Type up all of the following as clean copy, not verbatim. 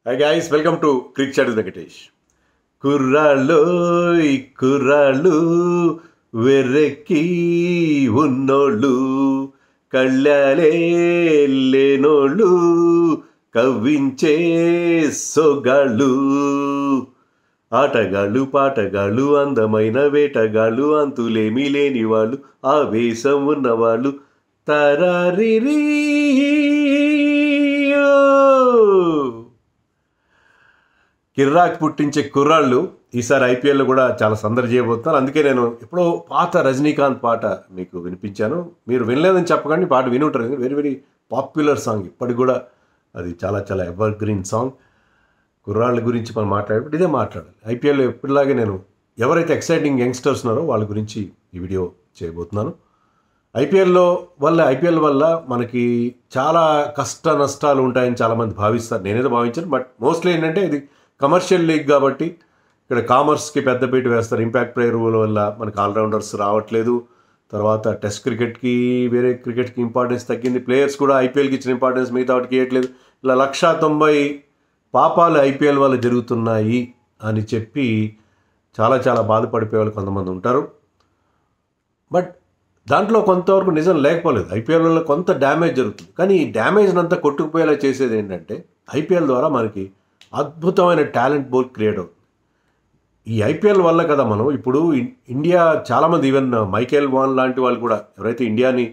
Hi guys, welcome to Cricket Chat with Venkatesh. కుర్రాళ్ళోయ్ కుర్రాళ్ళు వెర్రెక్కి ఉన్నోళ్ళు కళ్ళాలే లేనోళ్ళు కవ్వించే సొగాళ్ళు ఆటగాళ్ళు పాటగాళ్ళు అందమైన వేటగాళ్ళు అంతులేమీ లేని వాళ్ళు ఆవేశం ఉన్నవాళ్ళు తరారిరీ కిర్రాక్ పుట్టించే కుర్రాళ్ళు ఈసారి ఐపీఎల్లో కూడా చాలా సందడి చేయబోతున్నారు. అందుకే నేను ఎప్పుడో పాత రజనీకాంత్ పాట మీకు వినిపించాను. మీరు వినలేదని చెప్పకండి, పాట వినుంటారు. వెరీ వెరీ పాపులర్ సాంగ్, ఇప్పటికి కూడా అది చాలా చాలా ఎవర్ గ్రీన్ సాంగ్. కుర్రాళ్ళ గురించి మనం మాట్లాడేటప్పుడు ఇదే మాట్లాడాలి. ఐపీఎల్లో ఎప్పటిలాగే నేను ఎవరైతే ఎక్సైటింగ్ యంగ్స్టర్స్ ఉన్నారో వాళ్ళ గురించి ఈ వీడియో చేయబోతున్నాను. ఐపీఎల్ వల్ల మనకి చాలా కష్ట నష్టాలు ఉంటాయని చాలామంది భావిస్తారు. నేనేదో భావించాను, బట్ మోస్ట్లీ ఏంటంటే ఇది కమర్షియల్ లీగ్ కాబట్టి ఇక్కడ కామర్స్కి పెద్దపీట వేస్తారు. ఇంపాక్ట్ ప్లేయర్ రూల్ వల్ల మనకి ఆల్రౌండర్స్ రావట్లేదు. తర్వాత టెస్ట్ క్రికెట్కి వేరే క్రికెట్కి ఇంపార్టెన్స్ తగ్గింది. ప్లేయర్స్ కూడా ఐపీఎల్కి ఇచ్చిన ఇంపార్టెన్స్ మిగతా వాటికి ఇవ్వట్లేదు. ఇలా 190 పాపాలు ఐపీఎల్ వల్ల జరుగుతున్నాయి అని చెప్పి చాలా చాలా బాధపడిపోయే వాళ్ళు కొంతమంది ఉంటారు. బట్ దాంట్లో కొంతవరకు నిజం లేకపోలేదు. ఐపీఎల్ వల్ల కొంత డ్యామేజ్ జరుగుతుంది. కానీ ఈ డ్యామేజ్ని అంతా కొట్టుకుపోయేలా చేసేది ఏంటంటే ఐపీఎల్ ద్వారా మనకి అద్భుతమైన టాలెంట్ బోల్ క్రియేట్ అవుతుంది. ఈ ఐపీఎల్ వల్ల కదా మనం ఇప్పుడు ఇండియా చాలామంది ఈవెన్ మైకేల్ వాన్ లాంటి వాళ్ళు కూడా ఎవరైతే ఇండియాని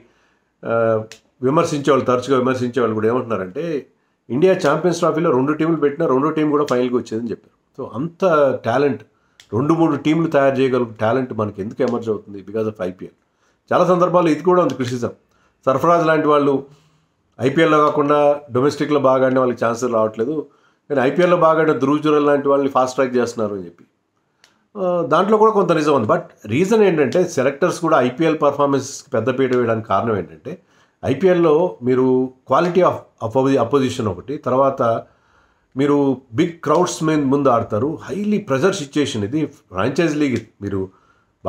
తరచుగా విమర్శించే వాళ్ళు కూడా ఏమంటున్నారంటే ఇండియా ఛాంపియన్స్ ట్రోఫీలో 2 టీంలు పెట్టినా 2 టీం కూడా ఫైనల్కి వచ్చేదని చెప్పారు. సో అంత టాలెంట్ 2-3 టీంలు తయారు చేయగల టాలెంట్ మనకి ఎందుకు ఎమర్జ్ అవుతుంది? Because of IPL. చాలా సందర్భాల్లో ఇది కూడా ఉంది క్రిటిసిజం. సర్ఫరాజ్ లాంటి వాళ్ళు ఐపీఎల్లో కాకుండా డొమెస్టిక్లో బాగా ఆడిన వాళ్ళకి ఛాన్సెస్ రావట్లేదు, కానీ ఐపీఎల్లో బాగా ఆడిన ధ్రువ్ జురెల్ లాంటి వాళ్ళని ఫాస్ట్ ట్రాక్ చేస్తున్నారు అని చెప్పి దాంట్లో కూడా కొంత నిజం ఉంది. బట్ రీజన్ ఏంటంటే సెలెక్టర్స్ కూడా ఐపీఎల్ పర్ఫార్మెన్స్కి పెద్దపీట వేయడానికి కారణం ఏంటంటే ఐపీఎల్లో మీరు క్వాలిటీ ఆఫ్ అపోజిషన్ ఒకటి, తర్వాత మీరు బిగ్ క్రౌడ్స్ ముందు ఆడతారు. Highly pressure situation. ఇది ఫ్రాంచైజ్ లీగ్. ఇది మీరు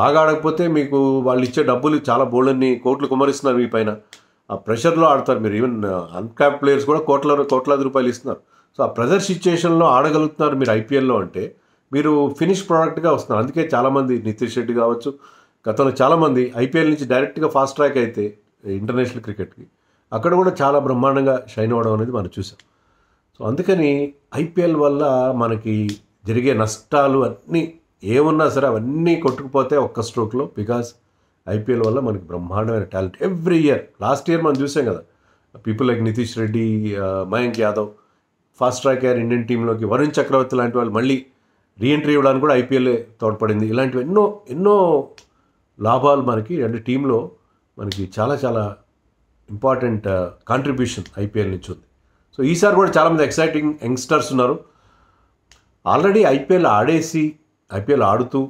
బాగా ఆడకపోతే మీకు వాళ్ళు ఇచ్చే డబ్బులు చాలా బోల్డన్ని కోట్లు కుమ్మరిస్తున్నారు మీ పైన. ఆ ప్రెషర్లో ఆడతారు మీరు. ఈవెన్ అన్క్యాప్ ప్లేయర్స్ కూడా కోట్లాది రూపాయలు ఇస్తున్నారు. సో ఆ ప్రెజర్ సిచ్యుయేషన్లో ఆడగలుగుతున్నారు మీరు ఐపీఎల్లో అంటే మీరు ఫినిష్ ప్రోడక్ట్గా వస్తున్నారు. అందుకే చాలామంది నితీష్ రెడ్డి కావచ్చు, గతంలో చాలామంది ఐపీఎల్ నుంచి డైరెక్ట్గా ఫాస్ట్ ట్రాక్ అయితే ఇంటర్నేషనల్ క్రికెట్కి అక్కడ కూడా చాలా బ్రహ్మాండంగా షైన్ అవ్వడం అనేది మనం చూసాం. సో అందుకని ఐపీఎల్ వల్ల మనకి జరిగే నష్టాలు అన్నీ ఏమున్నా సరే అవన్నీ కొట్టుకుపోతే ఒక్క స్ట్రోక్లో. బికాస్ ఐపీఎల్ వల్ల మనకి బ్రహ్మాండమైన talent every year. Last year మనం చూసాం కదా, people like Nitish Reddy, Mayank Yadav fast track అయ్యారు ఇండియన్ టీంలోకి. వరుణ్ చక్రవర్తి లాంటి వాళ్ళు మళ్ళీ రీఎంట్రీ ఇవ్వడానికి కూడా ఐపీఎల్ తోడ్పడింది. ఇలాంటివి ఎన్నో లాభాలు మనకి అంటే టీంలో మనకి చాలా చాలా ఇంపార్టెంట్ కాంట్రిబ్యూషన్ ఐపీఎల్ నుంచి ఉంది. సో ఈసారి కూడా చాలామంది ఎక్సైటింగ్ యంగ్స్టర్స్ ఉన్నారు. ఆల్రెడీ ఐపీఎల్ ఆడుతూ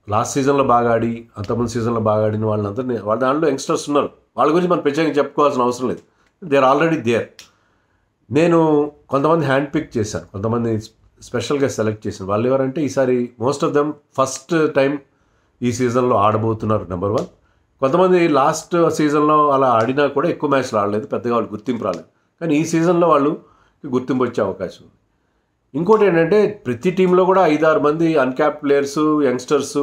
లాస్ట్ సీజన్లో బాగా ఆడి అంతకుముందు సీజన్లో బాగా ఆడిన వాళ్ళందరినీ వాళ్ళ దాంట్లో యంగ్స్టర్స్ ఉన్నారు. వాళ్ళ గురించి మనం ప్రత్యేకంగా చెప్పుకోవాల్సిన అవసరం లేదు. They are already there. నేను కొంతమంది హ్యాండ్ పిక్ చేశాను, కొంతమంది స్పెషల్గా సెలెక్ట్ చేశాను. వాళ్ళు ఎవరంటే ఈసారి most of them first time ఈ సీజన్లో ఆడబోతున్నారు. నెంబర్ 1. కొంతమంది లాస్ట్ సీజన్లో అలా ఆడినా కూడా ఎక్కువ మ్యాచ్లు ఆడలేదు, పెద్దగా వాళ్ళు గుర్తింపు రాలేదు. కానీ ఈ సీజన్లో వాళ్ళు గుర్తింపు వచ్చే అవకాశం ఉంది. ఇంకోటి ఏంటంటే ప్రతి టీంలో కూడా 5-6 మంది uncap players, youngsters,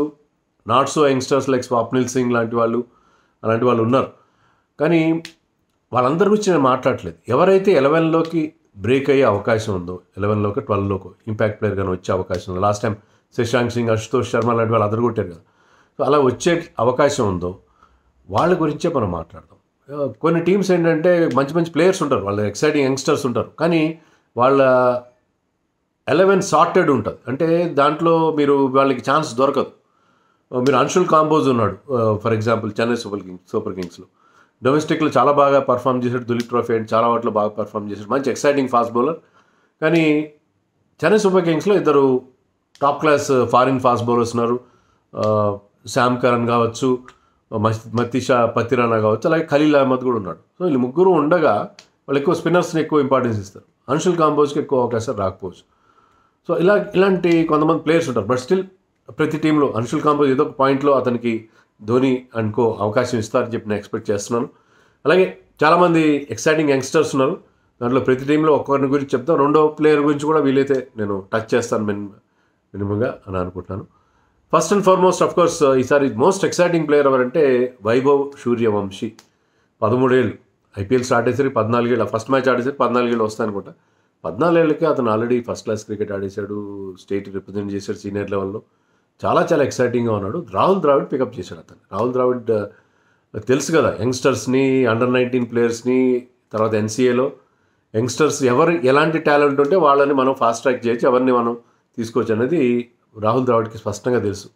not so youngsters like Swapnil Singh అలాంటి వాళ్ళు ఉన్నారు. కానీ వాళ్ళందరి గురించి నేను మాట్లాడట్లేదు. ఎవరైతే 11లోకి బ్రేక్ అయ్యే అవకాశం ఉందో, 11లోకి 12లోకి ఇంపాక్ట్ ప్లేయర్ కానీ వచ్చే అవకాశం ఉందో, లాస్ట్ టైం శశాంక్ సింగ్, అశుతోష్ శర్మ లాంటి వాళ్ళు అదరు కొట్టారు కదా. సో అలా వచ్చే అవకాశం ఉందో వాళ్ళ గురించే మనం మాట్లాడదాం. కొన్ని టీమ్స్ ఏంటంటే మంచి మంచి ప్లేయర్స్ ఉంటారు, వాళ్ళ ఎక్సైటింగ్ యంగ్స్టర్స్ ఉంటారు, కానీ వాళ్ళ 11 సార్టెడ్ ఉంటుంది. అంటే దాంట్లో వాళ్ళకి ఛాన్స్ దొరకదు. మీరు అన్షుల్ కాంబోజ్ ఉన్నాడు ఫర్ ఎగ్జాంపుల్ చెన్నై సూపర్ కింగ్స్లో. డొమెస్టిక్లో చాలా బాగా పర్ఫామ్ చేశాడు, దులీప్ ట్రోఫీ అండ్ చాలా వాటిలో బాగా పర్ఫామ్ చేశాడు, మంచి ఎక్సైటింగ్ ఫాస్ట్ బౌలర్. కానీ చెన్నై సూపర్ కింగ్స్లో 2 top class foreign fast bowlers ఉన్నారు. శామ్ కరణ్ కావచ్చు, మతీషా పతిరానా కావచ్చు, అలాగే ఖలీల్ అహ్మద్ కూడా ఉన్నాడు. సో వీళ్ళు ముగ్గురు ఉండగా వాళ్ళు ఎక్కువ స్పిన్నర్స్ని ఎక్కువ ఇంపార్టెన్స్ ఇస్తారు. అన్షుల్ కాంబోజ్కి ఎక్కువ అవకాశాలు రాకపోవచ్చు. సో ఇలాంటి కొంతమంది ప్లేయర్స్ ఉంటారు. బట్ స్టిల్ ప్రతి టీంలో అన్షుల్ కాంబోజ్ ఏదో ఒక పాయింట్లో అతనికి ధోని అవకాశం ఇస్తారని చెప్పి నేను ఎక్స్పెక్ట్ చేస్తున్నాను. అలాగే చాలామంది ఎక్సైటింగ్ యంగ్స్టర్స్ ఉన్నారు. దాంట్లో ప్రతి టీంలో ఒక్కరిని గురించి చెప్తాను, రెండో ప్లేయర్ గురించి కూడా వీలైతే నేను టచ్ చేస్తాను మినిమంగా అని అనుకుంటున్నాను. First and foremost of course ఈసారి మోస్ట్ ఎక్సైటింగ్ ప్లేయర్ ఎవరంటే వైభవ్ సూర్యవంశీ. 13 ఏళ్ళు, ఐపీఎల్ స్టార్ట్ అయ్యేసరికి 14 ఏళ్ళు, ఫస్ట్ మ్యాచ్ ఆడేసరికి 14 ఏళ్ళు వస్తాయి అనుకుంటా. 14 ఏళ్ళకి అతను ఆల్రెడీ ఫస్ట్ క్లాస్ క్రికెట్ ఆడేశాడు, స్టేట్ రిప్రజెంట్ చేశాడు సీనియర్ లెవెల్లో. చాలా చాలా ఎక్సైటింగ్గా ఉన్నాడు. రాహుల్ ద్రావిడ్ పికప్ చేశాడు అతను. రాహుల్ ద్రావిడ్ తెలుసు కదా, యంగ్స్టర్స్ని, అండర్-19 ప్లేయర్స్ని, తర్వాత ఎన్సీఏలో యంగ్స్టర్స్ ఎవరు ఎలాంటి టాలెంట్ ఉంటే వాళ్ళని మనం ఫాస్ట్ ట్రాక్ చేయొచ్చు, ఎవరిని మనం తీసుకోవచ్చు అనేది రాహుల్ ద్రావిడ్కి స్పష్టంగా తెలుసు,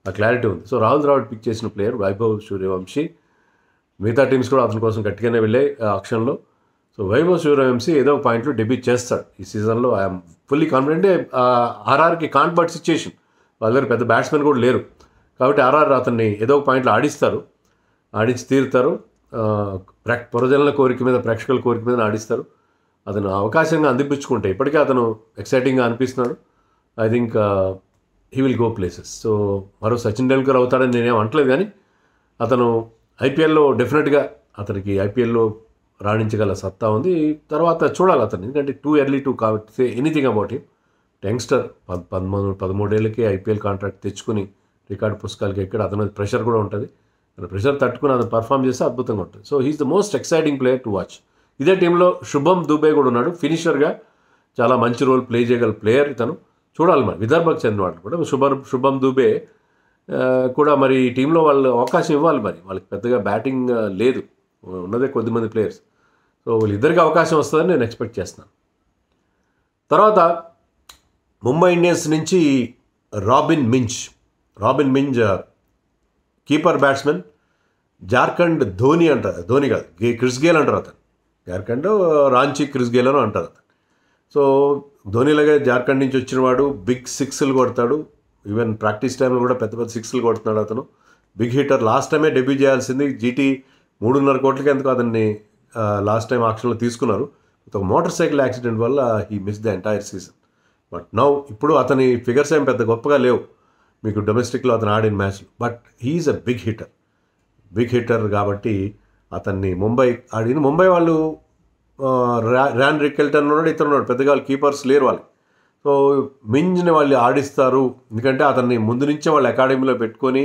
ఆ క్లారిటీ ఉంది. సో రాహుల్ ద్రావిడ్ పిక్ చేసిన ప్లేయర్ వైభవ్ సూర్యవంశీ. మిగతా టీమ్స్ కూడా అతని కోసం గట్టిగానే వెళ్ళాయి ఆక్షన్లో. సో వైభవ్ సూర్యవంశీ ఏదో ఒక పాయింట్లో డెబ్యూట్ చేస్తాడు ఈ సీజన్లో. I'm fully confident. ఆర్ఆర్కి కాంట్ బట్ సిచ్యుయేషన్, వాళ్ళ దగ్గర పెద్ద బ్యాట్స్మెన్ కూడా లేరు కాబట్టి ఆర్ఆర్ అతన్ని ఏదో ఒక పాయింట్లో ఆడించి తీరుతారు. ప్రజల కోరిక మీద, ప్రేక్షకుల కోరిక మీద ఆడిస్తారు. అతను అవకాశంగా అందిపించుకుంటే ఇప్పటికే అతను ఎక్సైటింగ్గా అనిపిస్తున్నాడు. I think he will go places. So మరో సచిన్ టెండూల్కర్ అవుతాడని నేనేం అనట్లేదు, కానీ అతను ఐపీఎల్లో డెఫినెట్గా అతనికి ఐపీఎల్లో రాణించగల సత్తా ఉంది. తర్వాత చూడాలి అతను, ఎందుకంటే too early to say anything about him. Youngster 13 ఏళ్ళకి ఐపీఎల్ కాంట్రాక్ట్ తెచ్చుకుని రికార్డు పుస్తకాలకి ఎక్కడ, అతని ప్రెషర్ కూడా ఉంటుంది. ప్రెషర్ తట్టుకుని అతను పర్ఫామ్ చేస్తే అద్భుతంగా ఉంటుంది. So he's the most exciting player to watch. ఇదే టీంలో శుభం దుబే కూడా ఉన్నాడు, ఫినిషర్గా చాలా మంచి రోల్ ప్లే చేయగల ప్లేయర్ ఇతను. చూడాలి మరి, విదర్భకు చెందిన వాళ్ళు కూడా. శుభం దుబే కూడా మరి ఈ టీంలో వాళ్ళు అవకాశం ఇవ్వాలి. మరి వాళ్ళకి పెద్దగా బ్యాటింగ్ లేదు, ఉన్నదే కొద్దిమంది ప్లేయర్స్. సో వీళ్ళిద్దరికి అవకాశం వస్తుందని నేను ఎక్స్పెక్ట్ చేస్తున్నాను. తర్వాత ముంబై ఇండియన్స్ నుంచి robin Minz keeper batsmen. Jharkhand Dhoni కాదు, క్రిస్ గేల్ అంటారు అతను. జార్ఖండ్ రాంచీ క్రిస్ గేల్ అని అంటారు అతను. సో ధోనిలాగా జార్ఖండ్ నుంచి వచ్చినవాడు, బిగ్ సిక్స్లు కొడతాడు. ఈవెన్ ప్రాక్టీస్ టైంలో కూడా పెద్ద పెద్ద సిక్స్లు కొడుతున్నాడు అతను. Big hitter. లాస్ట్ టైమే డెబ్యూ చేయాల్సింది, జీటీ 3.5 కోట్లకి ఎందుకు అతన్ని లాస్ట్ టైం ఆక్షన్లో తీసుకున్నారు. ఒక మోటార్ సైకిల్ యాక్సిడెంట్ వల్ల he miss the entire season. But now ఇప్పుడు అతని ఫిగర్స్ ఏం పెద్ద గొప్పగా లేవు మీకు డొమెస్టిక్లో అతను ఆడిన మ్యాచ్లు. But he's a big hitter కాబట్టి అతన్ని ముంబై వాళ్ళు ర్యాన్ రికెల్టన్ ఉన్నాడు, ఇతను ఉన్నాడు, పెద్దగా వాళ్ళు కీపర్స్ లేరు వాళ్ళు. సో మింజ్ని వాళ్ళు ఆడిస్తారు, ఎందుకంటే అతన్ని ముందు నుంచే వాళ్ళు అకాడమీలో పెట్టుకొని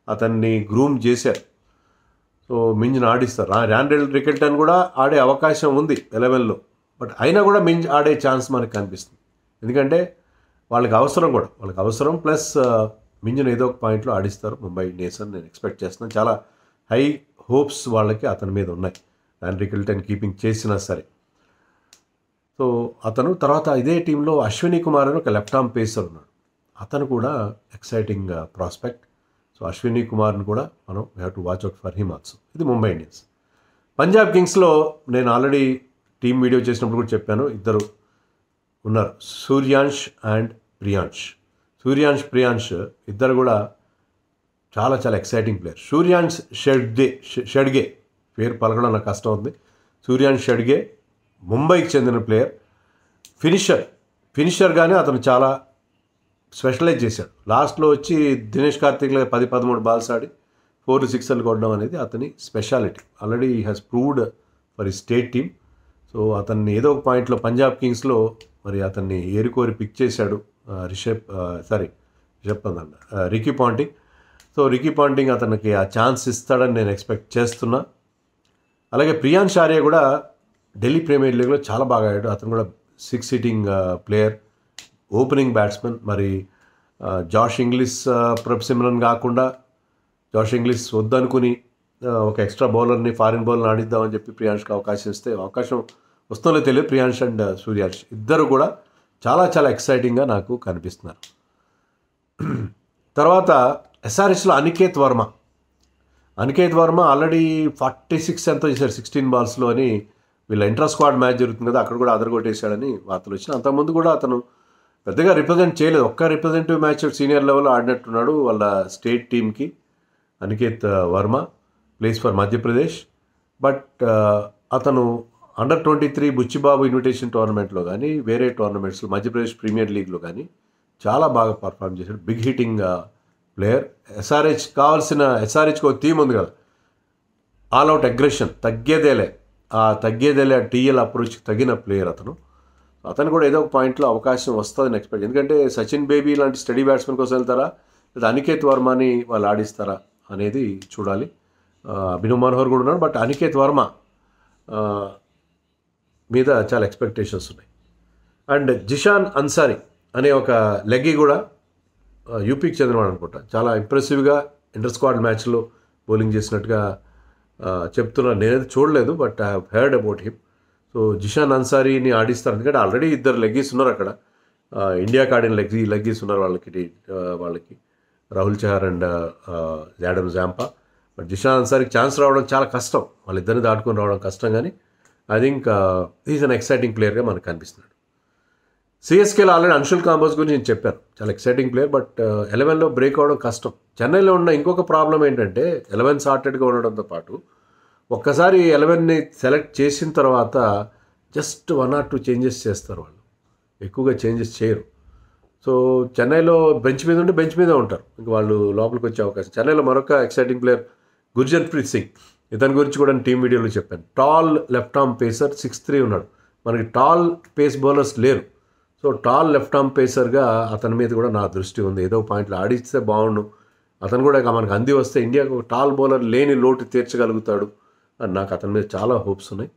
అతన్ని గ్రూమ్ చేశారు. సో మింజ్ని ఆడిస్తారు. ర్యాన్ రికెల్టన్ కూడా ఆడే అవకాశం ఉంది 11లో, బట్ అయినా కూడా మింజ్ ఆడే ఛాన్స్ మనకు కనిపిస్తుంది. ఎందుకంటే వాళ్ళకి అవసరం ప్లస్ మింజ్ని ఏదో ఒక పాయింట్లో ఆడిస్తారు ముంబై ఇండియన్స్ అని నేను ఎక్స్పెక్ట్ చేస్తున్నాను. చాలా హై హోప్స్ వాళ్ళకి అతని మీద ఉన్నాయి, ర్యాన్ రికెల్టన్ కీపింగ్ చేసినా సరే. సో అతను తర్వాత ఇదే టీంలో అశ్విని కుమార్ అని ఒక లెఫ్ట్ ఆర్మ్ పేసర్ ఉన్నాడు, అతను కూడా ఎక్సైటింగ్ ప్రాస్పెక్ట్. సో అశ్విని కుమార్ని కూడా మనం we have to watch out for him also. ఇది ముంబై ఇండియన్స్. పంజాబ్ కింగ్స్లో నేను ఆల్రెడీ టీం వీడియో చేసినప్పుడు కూడా చెప్పాను, ఇద్దరు ఉన్నారు, సూర్యాంష్ అండ్ ప్రియాంష్ ఇద్దరు కూడా చాలా చాలా ఎక్సైటింగ్ ప్లేయర్. సూర్యాంష్ షెడ్గే పేరు పలకడం నాకు కష్టం ఉంది. సూర్యాంష్ షెడ్గే ముంబైకి చెందిన ప్లేయర్. ఫినిషర్గానే అతను చాలా స్పెషలైజ్ చేశాడు. లాస్ట్లో వచ్చి దినేష్ కార్తిక్లో 10-13 బాల్స్ ఆడి 4-6 కొట్టడం అనేది అతని speciality. Already he has proved for ఈ స్టేట్ టీమ్. సో అతన్ని ఏదో ఒక పాయింట్లో పంజాబ్ కింగ్స్లో మరి అతన్ని ఏరుకోరి పిక్ చేశాడు Ricky Ponting. So Ricky Ponting అతనికి ఆ ఛాన్స్ ఇస్తాడని నేను ఎక్స్పెక్ట్ చేస్తున్నా. అలాగే ప్రియాంష్ ఆర్య కూడా ఢిల్లీ ప్రీమియర్ లీగ్లో చాలా బాగా ఆడాడు. అతను కూడా 6 సీటింగ్ ప్లేయర్, ఓపెనింగ్ బ్యాట్స్మెన్. మరి జాష్ ఇంగ్లీష్ సిమ్రన్ కాకుండా జాష్ ఇంగ్లీష్ వద్దనుకుని ఒక ఎక్స్ట్రా బౌలర్ని, ఫారిన్ బౌలర్ని ఆడిద్దామని చెప్పి ప్రియాంష్కి అవకాశం ఇస్తే అవకాశం వస్తుందో తెలియదు. ప్రియాంష్ అండ్ సూర్యాంష్ ఇద్దరు కూడా చాలా చాలా ఎక్సైటింగ్గా నాకు కనిపిస్తున్నారు. తర్వాత ఎస్ఆర్హెచ్లో అనికేత్ వర్మ ఆల్రెడీ 46 ఎంతో చేశాడు 16 బాల్స్లో అని. వీళ్ళ ఇంటర్ స్క్వాడ్ మ్యాచ్ జరుగుతుంది కదా, అక్కడ కూడా అదరగొట్టేశాడని వార్తలు వచ్చినాయి. అంతకుముందు కూడా అతను పెద్దగా రిప్రజెంట్ చేయలేదు, ఒక్క రిప్రజెంటేటివ్ మ్యాచ్ సీనియర్ లెవెల్లో ఆడినట్టున్నాడు వాళ్ళ స్టేట్ టీమ్కి. Aniket Varma place for Madhya Pradesh. But అతను అండర్-23 బుచ్చిబాబు ఇన్విటేషన్ టోర్నమెంట్లో కానీ వేరే టోర్నమెంట్స్లో మధ్యప్రదేశ్ ప్రీమియర్ లీగ్లో కానీ చాలా బాగా పర్ఫామ్ చేశాడు. Big hitting player. ఎస్ఆర్హెచ్కి ఒక థీమ్ ఉంది కదా, ఆల్ అవుట్ అగ్రెషన్, తగ్గేదేలే ఆ తగ్గేదేలే టీఎల్ అప్రోచ్కి తగిన ప్లేయర్ అతను కూడా ఏదో ఒక పాయింట్లో అవకాశం వస్తుందని ఎక్స్పెక్ట్. ఎందుకంటే సచిన్ బేబీ లాంటి స్టడీ బ్యాట్స్మెన్ కోసం వెళ్తారా లేదా అనికేత్ వర్మని వాళ్ళు ఆడిస్తారా అనేది చూడాలి. అభినవ్ మనోహర్ కూడా ఉన్నాడు, బట్ అనికేత్ వర్మ మీద చాలా ఎక్స్పెక్టేషన్స్ ఉన్నాయి. అండ్ జిషాన్ అన్సారీ అనే ఒక లెగ్గీ కూడా యూపీకి చెందినవాడు అనుకుంటా. చాలా ఇంప్రెసివ్గా ఇంటర్ స్క్వాడ్ మ్యాచ్లో బౌలింగ్ చేసినట్టుగా చెప్తున్నారు. నేనైతే చూడలేదు, but I have heard about him. So Zeeshan అన్సారీని ఆడిస్తారు, ఎందుకంటే ఆల్రెడీ 2 లెగ్గీస్ ఉన్నారు అక్కడ. ఇండియాకి ఆడిన లెగ్గీస్ ఉన్నారు వాళ్ళకి Rahul Chahar and Adam Zampa. But Zeeshan అన్సారీకి ఛాన్స్ రావడం చాలా కష్టం, వాళ్ళిద్దరిని దాటుకొని రావడం కష్టం. కానీ I think is an exciting ప్లేయర్గా మనకు కనిపిస్తున్నాడు. సిఎస్కేలో ఆల్రెడీ అన్షుల్ కాంబోస్ గురించి నేను చెప్పాను, చాలా ఎక్సైటింగ్ ప్లేయర్, బట్ 11లో బ్రేక్ అవ్వడం కష్టం. చెన్నైలో ఉన్న ఇంకొక ప్రాబ్లం ఏంటంటే 11 సార్టెడ్గా ఉండడంతో పాటు ఒక్కసారి 11ని సెలెక్ట్ చేసిన తర్వాత జస్ట్ 1 or 2 చేంజెస్ చేస్తారు, వాళ్ళు ఎక్కువగా చేంజెస్ చేయరు. సో చెన్నైలో బెంచ్ మీద ఉంటే బెంచ్ మీదే ఉంటారు, ఇంక వాళ్ళు లోపలికి వచ్చే అవకాశం. చెన్నైలో మరొక ఎక్సైటింగ్ ప్లేయర్ గుర్జన్ప్రీత్ సింగ్, ఇతని గురించి కూడా టీం వీడియోలో చెప్పాను. టాల్ లెఫ్ట్ ఆర్మ్ పేసర్, 6'3" ఉన్నాడు. మనకి టాల్ పేస్ బౌలర్స్ లేరు, సో టాల్ లెఫ్ట్ ఆర్మ్ పేసర్గా అతని మీద కూడా నా దృష్టి ఉంది. ఏదో పాయింట్లో ఆడిస్తే బాగుండు, అతను కూడా మనకు అంది వస్తే ఇండియాకు ఒక టాల్ బౌలర్ లేని లోటు తీర్చగలుగుతాడు అని నాకు అతని మీద చాలా హోప్స్ ఉన్నాయి.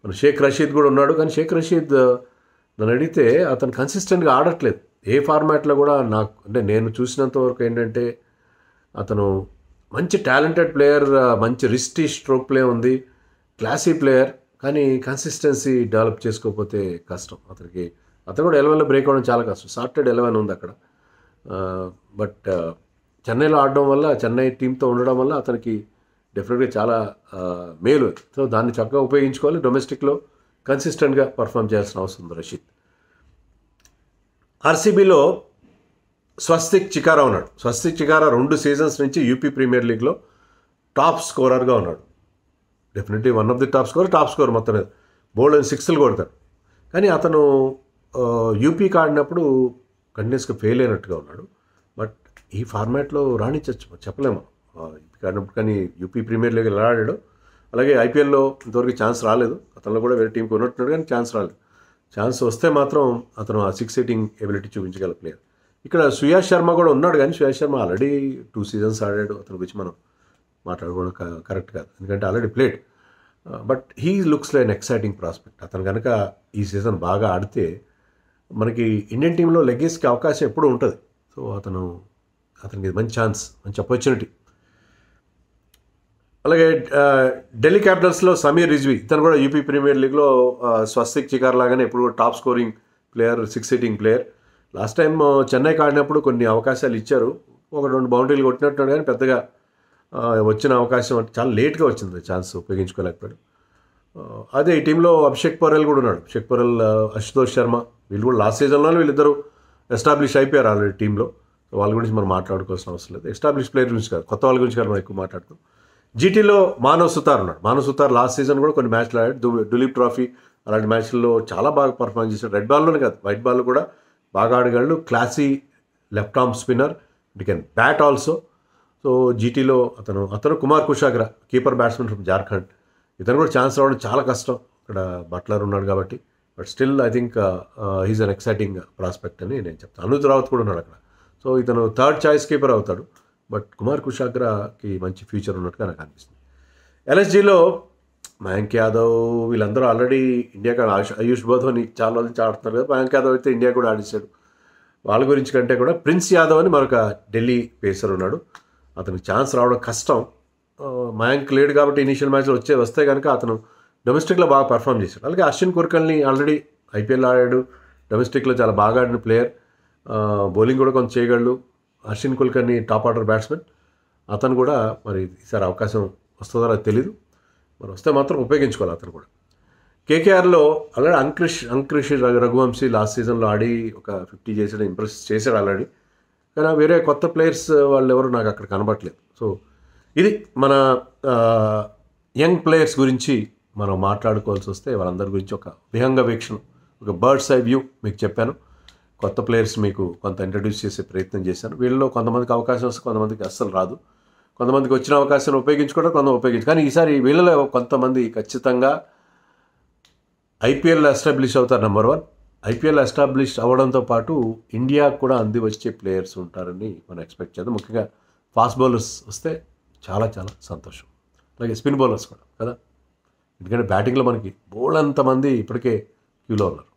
మన షేక్ రషీద్ కూడా ఉన్నాడు, కానీ షేక్ రషీద్ నన్ను అడిగితే అతను కన్సిస్టెంట్గా ఆడట్లేదు ఏ ఫార్మాట్లో కూడా. నాకు అంటే నేను చూసినంత వరకు ఏంటంటే అతను మంచి టాలెంటెడ్ ప్లేయర్, మంచి రిస్టీ స్ట్రోక్ ప్లే ఉంది, క్లాసీ ప్లేయర్, కానీ కన్సిస్టెన్సీ డెవలప్ చేసుకోకపోతే కష్టం అతనికి. అతను కూడా 11లో బ్రేక్ అవ్వడం చాలా కష్టం. సార్టెడ్ 11 ఉంది అక్కడ, బట్ చెన్నైలో ఆడడం వల్ల, చెన్నై టీంతో ఉండడం వల్ల అతనికి డెఫినెట్గా చాలా మేలు. సో దాన్ని చక్కగా ఉపయోగించుకోవాలి. డొమెస్టిక్లో కన్సిస్టెంట్గా పర్ఫామ్ చేయాల్సిన అవసరం ఉంది రషీద్. ఆర్సీబీలో స్వస్తిక్ చికారా ఉన్నాడు. స్వస్తిక్ చికారా 2 సీజన్స్ నుంచి యూపీ ప్రీమియర్ లీగ్లో టాప్ స్కోరర్గా ఉన్నాడు. Definitely one of the top score మొత్తం మీద. బోల్డ్ అండ్ 6లు కొడతాడు. కానీ అతను యూపీకి ఆడినప్పుడు కంటిన్యూస్గా ఫెయిల్ అయినట్టుగా ఉన్నాడు. బట్ ఈ ఫార్మాట్లో రాణించవచ్చు, చెప్పలేము యూపీకి ఆడినప్పుడు. కానీ యూపీ ప్రీమియర్ లీగ్ ఎలా ఆడాడు, అలాగే ఐపీఎల్లో ఇంతవరకు ఛాన్స్ రాలేదు. అతనిలో కూడా వేరే టీంకి ఉన్నట్టున్నాడు, కానీ ఛాన్స్ రాలేదు. ఛాన్స్ వస్తే మాత్రం అతను ఆ 6 hitting ఎబిలిటీ చూపించగల ప్లేయర్. ఇక్కడ సుయాష్ శర్మ కూడా ఉన్నాడు, కానీ సుయాష్ శర్మ ఆల్రెడీ 2 seasons ఆడాడు. అతని గురించి మనం మాట్లాడుకోవడం కరెక్ట్ కాదు, ఎందుకంటే already played. But he looks like an exciting prospect. అతను కనుక ఈ సీజన్ బాగా ఆడితే మనకి ఇండియన్ టీంలో లెగ్గీస్కి అవకాశం ఎప్పుడూ ఉంటుంది. సో అతనికి మంచి ఛాన్స్, మంచి ఆపర్చునిటీ. అలాగే ఢిల్లీ క్యాపిటల్స్లో సమీర్ రిజ్వీ, ఇతను కూడా యూపీ ప్రీమియర్ లీగ్లో స్వస్తిక్ చికార్ లాగానే ఎప్పుడు కూడా top scoring player, 6 hitting player. Last time చెన్నైకి ఆడినప్పుడు కొన్ని అవకాశాలు ఇచ్చారు, 1-2 బౌండరీలు కొట్టినట్టున్నాడు, కానీ పెద్దగా వచ్చిన అవకాశం చాలా లేట్గా వచ్చింది, ఛాన్స్ ఉపయోగించుకోలేకపోయాడు. అదే ఈ టీంలో అభిషేక్ పరేల్ కూడా ఉన్నాడు. అభిషేక్ పరేల్, అశుతోష్ శర్మ, వీళ్ళు కూడా లాస్ట్ సీజన్లోనే వీళ్ళిద్దరూ ఎస్టాబ్లిష్ అయిపోయారు ఆల్రెడీ టీంలో. వాళ్ళ గురించి మనం మాట్లాడుకోవాల్సిన అవసరం లేదు. ఎస్టాబ్లిష్ ప్లేయర్ గురించి కాదు, కొత్త వాళ్ళ గురించి కాదు మనం ఎక్కువ మాట్లాడుతాం. జీటీలో మానవ్ సుతార్ ఉన్నాడు. మానవ్ సుతార్ లాస్ట్ సీజన్ కూడా కొన్ని మ్యాచ్లు ఆడాడు. దులీప్ ట్రోఫీ అలాంటి మ్యాచ్ల్లో చాలా బాగా పర్ఫార్మ్ చేశాడు. రెడ్ బాల్లోనే కాదు, వైట్ బాల్ కూడా బాగా ఆడగలడు. Classy left arm spinner, it can bat also. So జీటీలో అతను Kumar Kushagra, keeper batsmen from Jharkhand, ఇతను కూడా ఛాన్స్ రావడం చాలా కష్టం. ఇక్కడ బట్లర్ ఉన్నాడు కాబట్టి, but still I think he's an exciting prospect అని నేను చెప్తాను. అనుజ్ రావత్ కూడా ఉన్నాడు అక్కడ. సో ఇతను 3rd choice కీపర్ అవుతాడు, బట్ కుమార్ కుషాగ్రాకి మంచి ఫ్యూచర్ ఉన్నట్టుగా నాకు అనిపిస్తుంది. ఎల్ఎస్జీలో మయాంక్ యాదవ్, వీళ్ళందరూ ఆల్రెడీ ఇండియాకి ఆయుష్ బోధోని చాలా రోజు నుంచి ఆడుతున్నారు కదా. మయాంక్ యాదవ్ అయితే ఇండియా కూడా ఆడిస్తాడు. వాళ్ళ గురించి కంటే కూడా ప్రిన్స్ యాదవ్ అని మరొక ఢిల్లీ పేసర్ ఉన్నాడు. అతనికి ఛాన్స్ రావడం కష్టం. మయాంక్ లేడు కాబట్టి ఇనీషియల్ మ్యాచ్లో వస్తే కనుక అతను డొమెస్టిక్లో బాగా పర్ఫామ్ చేశాడు. అలాగే అశ్విన్ కుర్కల్ని ఆల్రెడీ ఐపీఎల్ ఆడాడు, డొమెస్టిక్లో చాలా బాగా ఆడిన ప్లేయర్, బౌలింగ్ కూడా కొంచెం చేయగలడు. Ashwin Kulkarni top order batsmen, అతను కూడా మరి ఈసారి అవకాశం వస్తుందో అది తెలీదు, మరి వస్తే మాత్రం ఉపయోగించుకోవాలి అతను కూడా. కేకేఆర్లో ఆల్రెడీ అంక్రిష్ రఘువంశీ లాస్ట్ సీజన్లో ఆడి ఒక 50 చేసాడు, ఇంప్రెస్ చేశాడు ఆల్రెడీ. కానీ వేరే కొత్త ప్లేయర్స్ వాళ్ళు ఎవరు నాకు అక్కడ కనబడట్లేదు. సో ఇది మన యంగ్ ప్లేయర్స్ గురించి మనం మాట్లాడుకోవాల్సి వస్తే వాళ్ళందరి గురించి ఒక విహంగ వీక్షణ, ఒక బర్డ్స్ ఐ వ్యూ మీకు చెప్పాను. కొత్త ప్లేయర్స్ మీకు కొంత ఇంట్రడ్యూస్ చేసే ప్రయత్నం చేశాను. వీళ్ళలో కొంతమందికి అవకాశం వస్తే కొంతమందికి అస్సలు రాదు. కొంతమందికి వచ్చిన అవకాశాన్ని ఉపయోగించుకోవడం, కొంతమంది ఉపయోగించు. కానీ ఈసారి వీళ్ళలో కొంతమంది ఖచ్చితంగా ఐపీఎల్ ఎస్టాబ్లిష్ అవుతారు నెంబర్ 1. ఐపీఎల్ ఎస్టాబ్లిష్ అవ్వడంతో పాటు ఇండియాకు కూడా అంది వచ్చే ప్లేయర్స్ ఉంటారని మనం ఎక్స్పెక్ట్ చేద్దాం. ముఖ్యంగా ఫాస్ట్ బౌలర్స్ వస్తే చాలా చాలా సంతోషం. అలాగే స్పిన్ బౌలర్స్ కూడా కదా, ఎందుకంటే బ్యాటింగ్లో మనకి బోల్డ్ అంతమంది ఇప్పటికే క్యూలో ఉన్నారు.